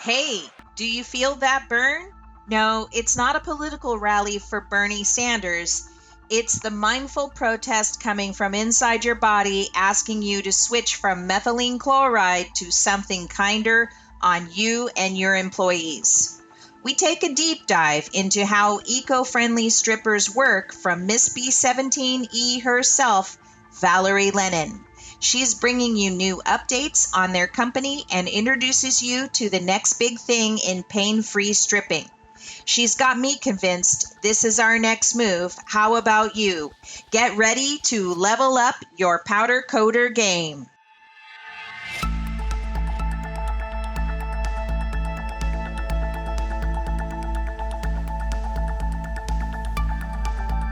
Hey, do you feel that burn? No, it's not a political rally for Bernie Sanders. It's the mindful protest coming from inside your body asking you to switch from methylene chloride to something kinder on you and your employees. We take a deep dive into how eco-friendly strippers work from Miss B17E herself, Valerie Lennon. She's bringing you new updates on their company and introduces you to the next big thing in pain-free stripping. She's got me convinced this is our next move. How about you? Get ready to level up your powder coater game.